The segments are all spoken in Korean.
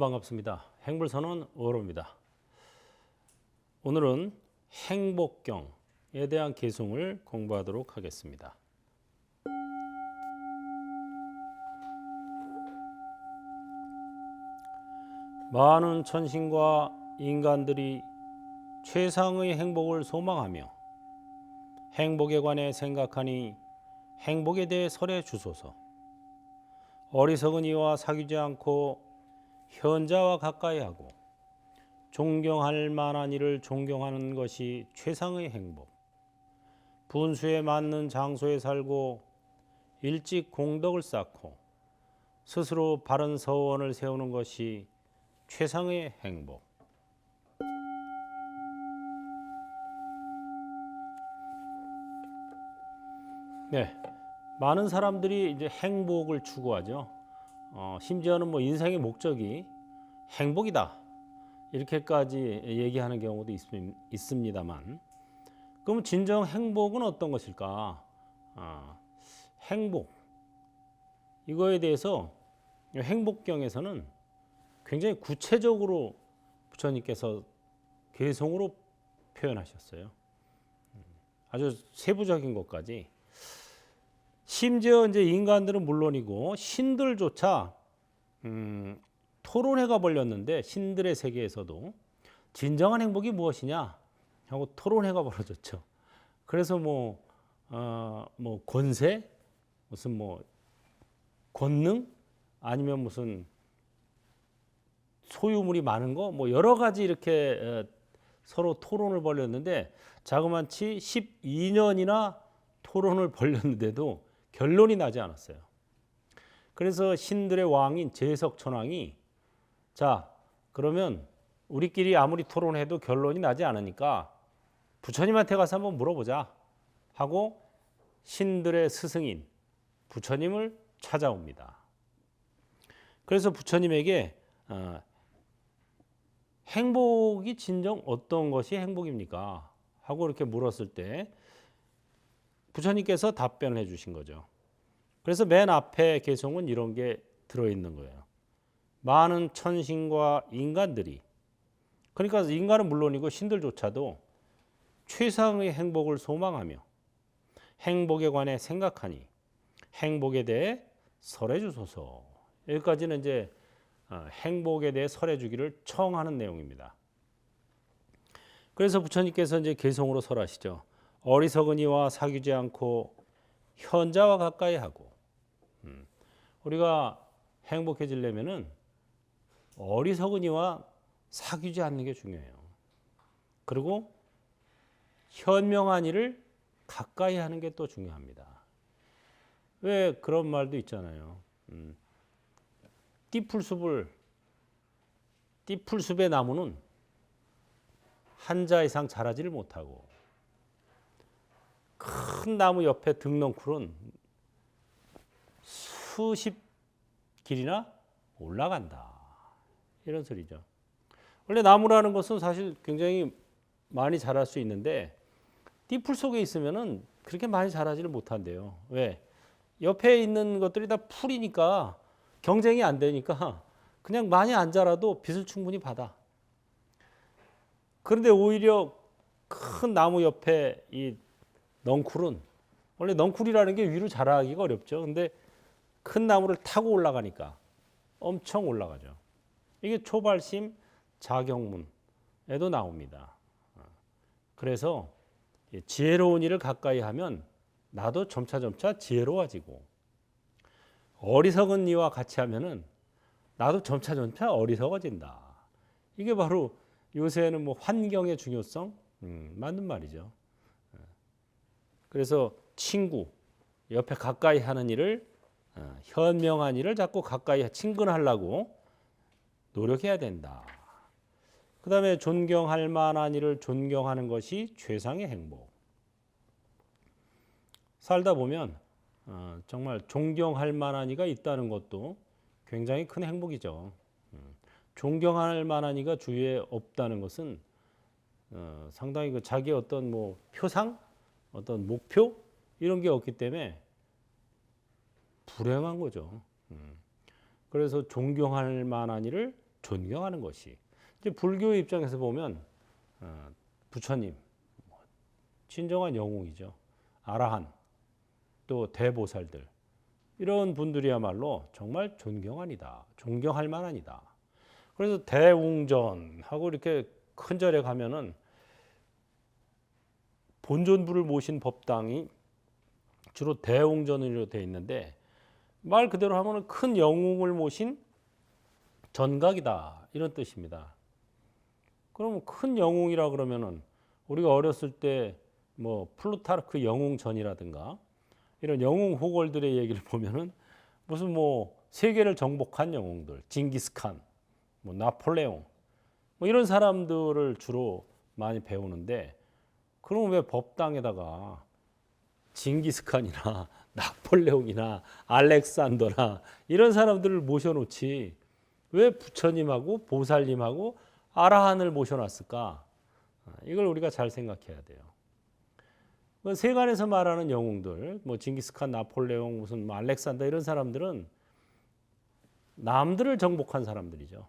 반갑습니다. 행불선언 어로입니다. 오늘은 행복경에 대한 개송을 공부하도록 하겠습니다. 많은 천신과 인간들이 최상의 행복을 소망하며 행복에 관해 생각하니 행복에 대해 설해 주소서. 어리석은 이와 사귀지 않고 현자와 가까이 하고 존경할 만한 이를 존경하는 것이 최상의 행복. 분수에 맞는 장소에 살고 일찍 공덕을 쌓고 스스로 바른 서원을 세우는 것이 최상의 행복. 네, 많은 사람들이 이제 행복을 추구하죠. 심지어는 뭐 인생의 목적이 행복이다 이렇게까지 얘기하는 경우도 있습니다만, 그럼 진정 행복은 어떤 것일까? 행복 이거에 대해서 행복경에서는 굉장히 구체적으로 부처님께서 개송으로 표현하셨어요. 아주 세부적인 것까지. 심지어 이제 인간들은 물론이고 신들조차 토론회가 벌렸는데, 신들의 세계에서도 진정한 행복이 무엇이냐 하고 토론회가 벌어졌죠. 그래서 뭐 권세, 무슨 뭐 권능, 아니면 무슨 소유물이 많은 거, 뭐 여러 가지 이렇게 서로 토론을 벌였는데, 자그마치 12년이나 토론을 벌였는데도 결론이 나지 않았어요. 그래서 신들의 왕인 제석천왕이, 자 그러면 우리끼리 아무리 토론해도 결론이 나지 않으니까 부처님한테 가서 한번 물어보자 하고 신들의 스승인 부처님을 찾아옵니다. 그래서 부처님에게 행복이 진정 어떤 것이 행복입니까? 하고 이렇게 물었을 때 부처님께서 답변을 해 주신 거죠. 그래서 맨 앞에 개송은 이런 게 들어있는 거예요. 많은 천신과 인간들이, 그러니까 인간은 물론이고 신들조차도 최상의 행복을 소망하며 행복에 관해 생각하니 행복에 대해 설해 주소서. 여기까지는 이제 행복에 대해 설해 주기를 청하는 내용입니다. 그래서 부처님께서 이제 개송으로 설하시죠. 어리석은 이와 사귀지 않고 현자와 가까이 하고. 우리가 행복해지려면은 어리석은 이와 사귀지 않는 게 중요해요. 그리고 현명한 이를 가까이 하는 게 또 중요합니다. 왜 그런 말도 있잖아요. 띠풀숲의 나무는 한 자 이상 자라지를 못하고, 큰 나무 옆에 등렁쿨은 수십 길이나 올라간다. 이런 소리죠. 원래 나무라는 것은 사실 굉장히 많이 자랄 수 있는데, 띠풀 속에 있으면은 그렇게 많이 자라지를 못한대요. 왜? 옆에 있는 것들이 다 풀이니까 경쟁이 안 되니까 그냥 많이 안 자라도 빛을 충분히 받아. 그런데 오히려 큰 나무 옆에 이 넝쿨은, 원래 넝쿨이라는 게 위로 자라기가 어렵죠. 근데 큰 나무를 타고 올라가니까 엄청 올라가죠. 이게 초발심 자경문에도 나옵니다. 그래서 지혜로운 일을 가까이 하면 나도 점차 지혜로워지고, 어리석은 이와 같이 하면은 나도 점차 어리석어진다. 이게 바로 요새는 뭐 환경의 중요성, 맞는 말이죠. 그래서 친구, 옆에 가까이 하는 일을, 현명한 일을 자꾸 가까이 친근하려고 노력해야 된다. 그 다음에 존경할 만한 일을 존경하는 것이 최상의 행복. 살다 보면 정말 존경할 만한 이가 있다는 것도 굉장히 큰 행복이죠. 존경할 만한 이가 주위에 없다는 것은 상당히 그 자기의 어떤 뭐 표상, 어떤 목표 이런 게 없기 때문에 불행한 거죠. 그래서 존경할 만한 이를 존경하는 것이. 이제 불교의 입장에서 보면 부처님 진정한 영웅이죠. 아라한 또 대보살들 이런 분들이야말로 정말 존경할 만한이다. 그래서 대웅전하고 이렇게 큰 절에 가면은 본존부를 모신 법당이 주로 대웅전으로 되어 있는데 말 그대로 하면 큰 영웅을 모신 전각이다 이런 뜻입니다. 그럼 큰 영웅이라 그러면은 우리가 어렸을 때 뭐 플루타르크 영웅전이라든가 이런 영웅 호걸들의 얘기를 보면은 무슨 뭐 세계를 정복한 영웅들, 징기스칸, 뭐 나폴레옹 뭐 이런 사람들을 주로 많이 배우는데 그럼 왜 법당에다가 징기스칸이나 나폴레옹이나 알렉산더나 이런 사람들을 모셔놓지 왜 부처님하고 보살님하고 아라한을 모셔놨을까? 이걸 우리가 잘 생각해야 돼요. 세간에서 말하는 영웅들, 뭐 징기스칸, 나폴레옹, 무슨 뭐 알렉산더 이런 사람들은 남들을 정복한 사람들이죠.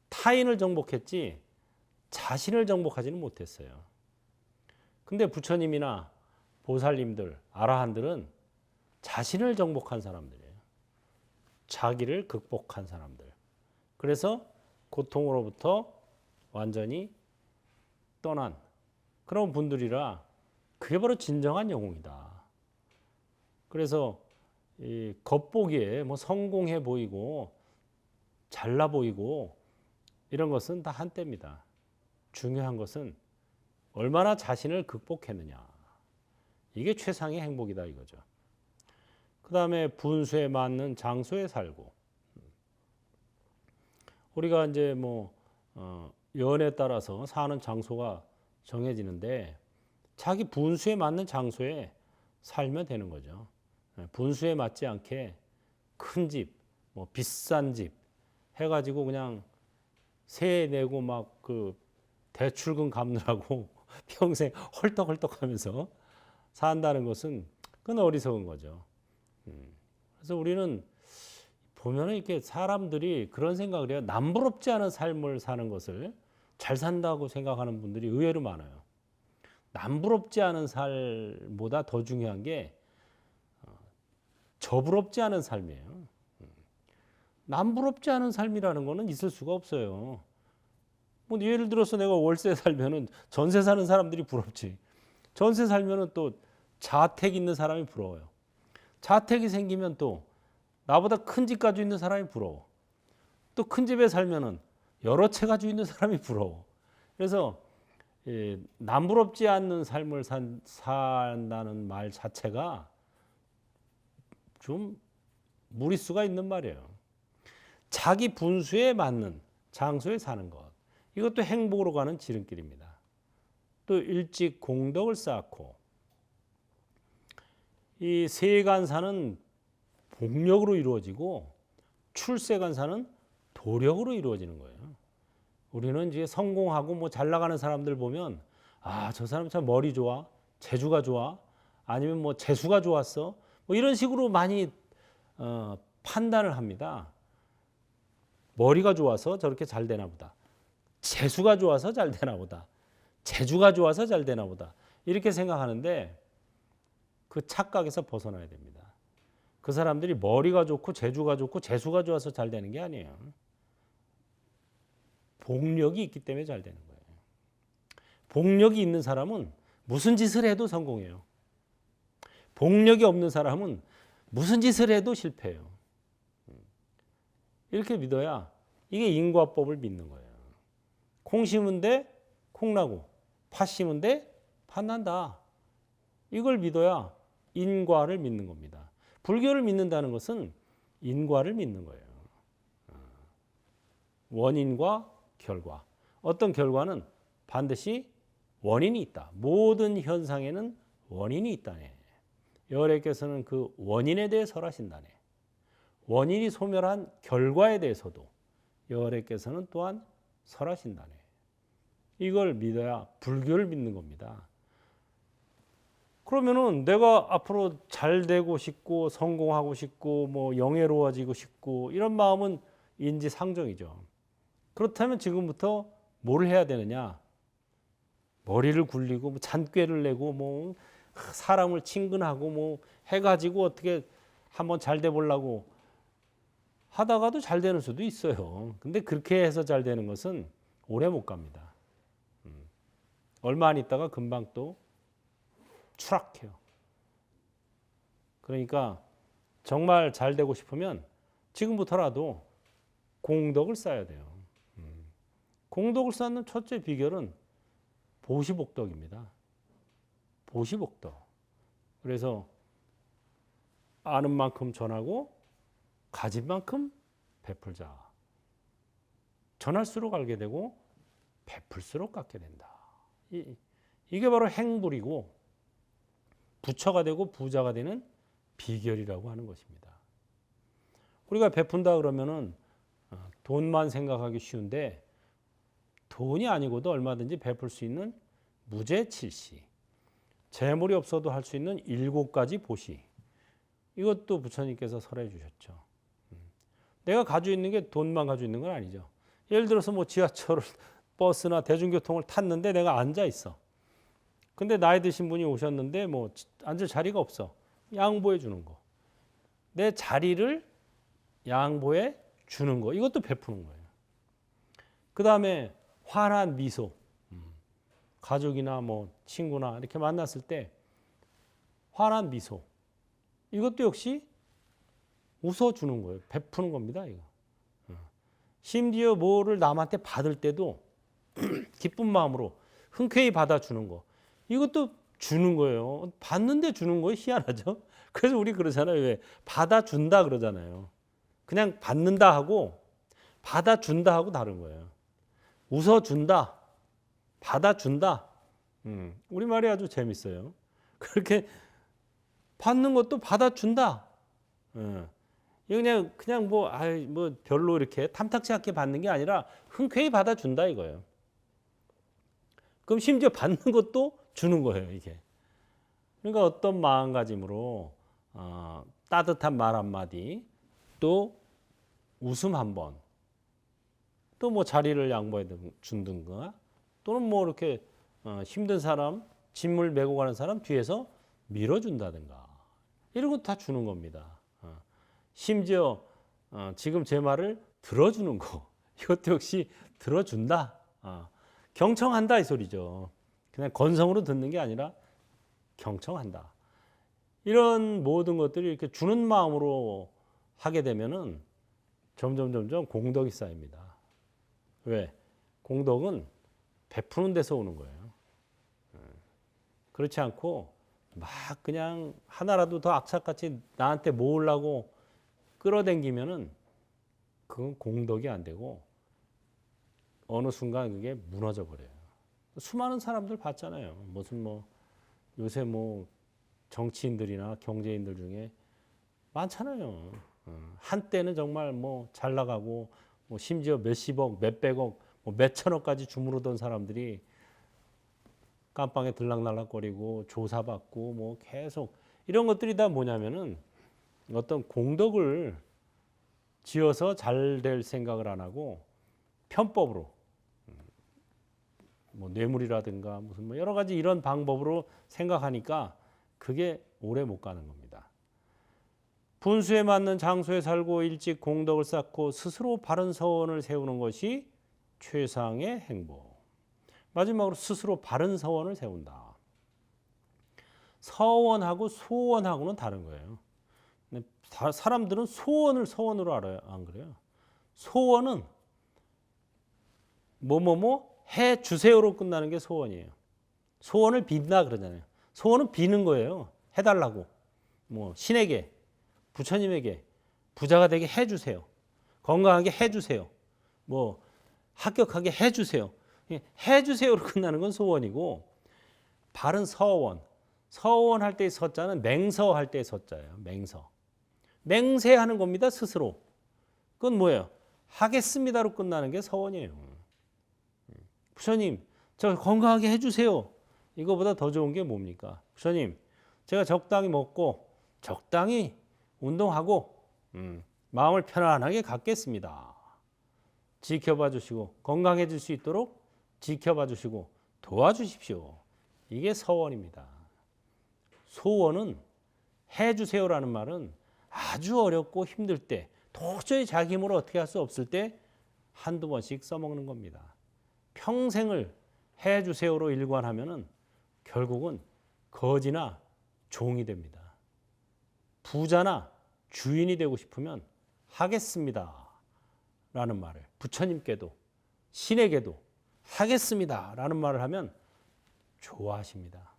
타인을 정복했지 자신을 정복하지는 못했어요. 근데 부처님이나 보살님들, 아라한들은 자신을 정복한 사람들이에요. 자기를 극복한 사람들. 그래서 고통으로부터 완전히 떠난 그런 분들이라 그게 바로 진정한 영웅이다. 그래서 이 겉보기에 뭐 성공해 보이고 잘나 보이고 이런 것은 다 한때입니다. 중요한 것은 얼마나 자신을 극복했느냐. 이게 최상의 행복이다 이거죠. 그 다음에 분수에 맞는 장소에 살고 우리가 이제 뭐 연에 따라서 사는 장소가 정해지는데 자기 분수에 맞는 장소에 살면 되는 거죠. 분수에 맞지 않게 큰 집, 뭐 비싼 집 해가지고 그냥 세 내고 막 그 대출금 갚느라고 평생 헐떡헐떡하면서 산다는 것은 그건 어리석은 거죠. 그래서 우리는 보면은 이렇게 사람들이 그런 생각을 해요. 남부럽지 않은 삶을 사는 것을 잘 산다고 생각하는 분들이 의외로 많아요. 남부럽지 않은 삶보다 더 중요한 게 저부럽지 않은 삶이에요. 남부럽지 않은 삶이라는 거는 있을 수가 없어요. 뭐 예를 들어서 내가 월세 살면은 전세 사는 사람들이 부럽지. 전세 살면은 또 자택 있는 사람이 부러워요. 자택이 생기면 또 나보다 큰 집 가지고 있는 사람이 부러워. 또 큰 집에 살면은 여러 채 가지고 있는 사람이 부러워. 그래서 남부럽지 않는 삶을 산다는 말 자체가 좀 무리수가 있는 말이에요. 자기 분수에 맞는 장소에 사는 것. 이것도 행복으로 가는 지름길입니다. 또 일찍 공덕을 쌓고 이 세간사는 복력으로 이루어지고 출세간사는 도력으로 이루어지는 거예요. 우리는 이제 성공하고 뭐 잘 나가는 사람들 보면 아, 저 사람 참 머리 좋아, 재주가 좋아, 아니면 뭐 재수가 좋았어, 뭐 이런 식으로 많이 판단을 합니다. 머리가 좋아서 저렇게 잘 되나 보다. 재수가 좋아서 잘 되나 보다. 재주가 좋아서 잘 되나 보다. 이렇게 생각하는데 그 착각에서 벗어나야 됩니다. 그 사람들이 머리가 좋고 재주가 좋고 재수가 좋아서 잘 되는 게 아니에요. 복력이 있기 때문에 잘 되는 거예요. 복력이 있는 사람은 무슨 짓을 해도 성공해요. 복력이 없는 사람은 무슨 짓을 해도 실패해요. 이렇게 믿어야 이게 인과법을 믿는 거예요. 콩 심은 데 콩 나고 팥 심은 데 팥 난다. 이걸 믿어야 인과를 믿는 겁니다. 불교를 믿는다는 것은 인과를 믿는 거예요. 원인과 결과. 어떤 결과는 반드시 원인이 있다. 모든 현상에는 원인이 있다네. 여호와께서는 그 원인에 대해 설하신다네. 원인이 소멸한 결과에 대해서도 여호와께서는 또한 설하신다네. 이걸 믿어야 불교를 믿는 겁니다. 그러면은 내가 앞으로 잘 되고 싶고 성공하고 싶고 뭐 영예로워지고 싶고 이런 마음은 인지상정이죠. 그렇다면 지금부터 뭘 해야 되느냐? 머리를 굴리고 뭐 잔꾀를 내고 뭐 사람을 친근하고 뭐 해가지고 어떻게 한번 잘 돼 보려고 하다가도 잘 되는 수도 있어요. 근데 그렇게 해서 잘 되는 것은 오래 못 갑니다. 얼마 안 있다가 금방 또 추락해요. 그러니까 정말 잘 되고 싶으면 지금부터라도 공덕을 쌓아야 돼요. 공덕을 쌓는 첫째 비결은 보시복덕입니다. 보시복덕. 그래서 아는 만큼 전하고 가진 만큼 베풀자. 전할수록 알게 되고 베풀수록 갖게 된다. 이게 바로 행불이고 부처가 되고 부자가 되는 비결이라고 하는 것입니다. 우리가 베푼다 그러면은 돈만 생각하기 쉬운데 돈이 아니고도 얼마든지 베풀 수 있는 무죄칠시, 재물이 없어도 할 수 있는 7가지 보시, 이것도 부처님께서 설해 주셨죠. 내가 가지고 있는 게 돈만 가지고 있는 건 아니죠. 예를 들어서 뭐 지하철을 버스나 대중교통을 탔는데 내가 앉아 있어. 근데 나이 드신 분이 오셨는데 뭐 앉을 자리가 없어. 양보해 주는 거. 내 자리를 양보해 주는 거. 이것도 베푸는 거예요. 그 다음에 환한 미소. 가족이나 뭐 친구나 이렇게 만났을 때 환한 미소. 이것도 역시 웃어주는 거예요. 베푸는 겁니다. 이거. 심지어 뭐를 남한테 받을 때도 기쁜 마음으로 흔쾌히 받아주는 거. 이것도 주는 거예요. 받는데 주는 거예요. 희한하죠. 그래서 우리 그러잖아요. 왜 받아준다 그러잖아요. 그냥 받는다 하고 받아준다 하고 다른 거예요. 웃어준다, 받아준다. 우리말이 아주 재밌어요. 그렇게 받는 것도 받아준다. 그냥 뭐 별로 이렇게 탐탁치 않게 받는 게 아니라 흔쾌히 받아준다 이거예요. 그럼 심지어 받는 것도 주는 거예요, 이게. 그러니까 어떤 마음가짐으로 따뜻한 말 한마디, 또 웃음 한번, 또 뭐 자리를 양보해 준든가, 또는 뭐 이렇게 힘든 사람, 짐을 메고 가는 사람 뒤에서 밀어준다든가, 이런 거 다 주는 겁니다. 심지어 지금 제 말을 들어주는 거, 이것도 역시 들어준다. 경청한다 이 소리죠. 그냥 건성으로 듣는 게 아니라 경청한다. 이런 모든 것들이 이렇게 주는 마음으로 하게 되면은 점점 공덕이 쌓입니다. 왜? 공덕은 베푸는 데서 오는 거예요. 그렇지 않고 막 그냥 하나라도 더 악착같이 나한테 모으려고 끌어당기면은 그건 공덕이 안 되고 어느 순간 그게 무너져 버려요. 수많은 사람들 봤잖아요. 무슨 뭐 요새 뭐 정치인들이나 경제인들 중에 많잖아요. 한때는 정말 뭐 잘 나가고 뭐 심지어 몇십억, 몇백억, 뭐 몇천억까지 주무르던 사람들이 깜빵에 들락날락거리고 조사받고 뭐 계속 이런 것들이 다 뭐냐면은 어떤 공덕을 지어서 잘 될 생각을 안 하고 편법으로 뭐 뇌물이라든가 무슨 뭐 여러 가지 이런 방법으로 생각하니까 그게 오래 못 가는 겁니다. 분수에 맞는 장소에 살고 일찍 공덕을 쌓고 스스로 바른 서원을 세우는 것이 최상의 행복. 마지막으로 스스로 바른 서원을 세운다. 서원하고 소원하고는 다른 거예요. 사람들은 소원을 서원으로 알아요. 안 그래요? 소원은 뭐뭐뭐 해 주세요로 끝나는 게 소원이에요. 소원을 빈다 그러잖아요. 소원은 비는 거예요. 해달라고. 뭐 신에게, 부처님에게 부자가 되게 해주세요. 건강하게 해주세요. 뭐 합격하게 해주세요. 해주세요로 끝나는 건 소원이고, 바른 서원. 서원할 때의 서자는 맹서할 때의 서자예요. 맹서. 맹세하는 겁니다. 스스로. 그건 뭐예요? 하겠습니다로 끝나는 게 서원이에요. 부처님, 저 건강하게 해주세요. 이거보다 더 좋은 게 뭡니까? 부처님, 제가 적당히 먹고 적당히 운동하고 마음을 편안하게 갖겠습니다. 지켜봐 주시고 건강해질 수 있도록 지켜봐 주시고 도와주십시오. 이게 서원입니다. 소원은 해주세요라는 말은 아주 어렵고 힘들 때 도저히 자기 힘으로 어떻게 할 수 없을 때 한두 번씩 써먹는 겁니다. 평생을 해주세요로 일관하면은 결국은 거지나 종이 됩니다. 부자나 주인이 되고 싶으면 하겠습니다 라는 말을 부처님께도 신에게도 하겠습니다 라는 말을 하면 좋아하십니다.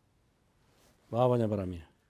마하바냐 바라미.